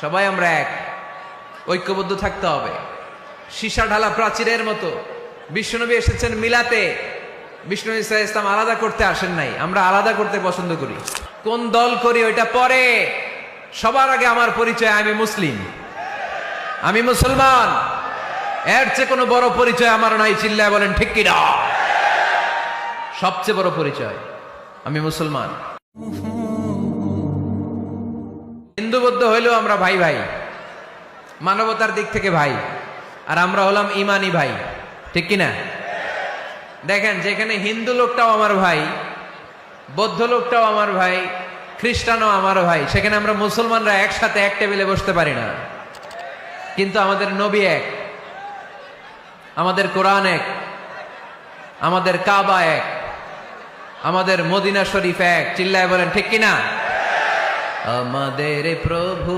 সবাই আমরা এক, ঐক্যবদ্ধ থাকতে হবে। সীসা ঢালা প্রাচীরের মতো বিশ্বনবী এসেছেন মিলাতে, বিষ্ণু ঈসা ইসলাম আলাদা করতে আসেন নাই। আমরা আলাদা করতে পছন্দ করি। কোন দল করি ওইটা পরে, সবার আগে আমার পরিচয় আমি মুসলিম, আমি মুসলমান। এর চেয়ে কোনো বড় পরিচয় আমার নাই। চিল্লায় বলেন ঠিক কিনা? সবচেয়ে বড় পরিচয় আমি মুসলমান। হিন্দু বৌদ্ধ হইলেও আমরা ভাই ভাই, মানবতার দিক থেকে ভাই, আর আমরা হলাম ইমানি ভাই, ঠিক কিনা? দেখেন, যেখানে হিন্দু লোকটাও আমার ভাই, বৌদ্ধ লোকটাও আমার ভাই, খ্রিস্টানও আমার ভাই, সেখানে আমরা মুসলমানরা একসাথে এক টেবিলে বসতে পারি না। কিন্তু আমাদের নবী এক, আমাদের কোরআন এক, আমাদের কাবা এক, আমাদের মদিনা শরীফ এক। চিল্লায় বলেন ঠিক কিনা? আমাদের প্রভু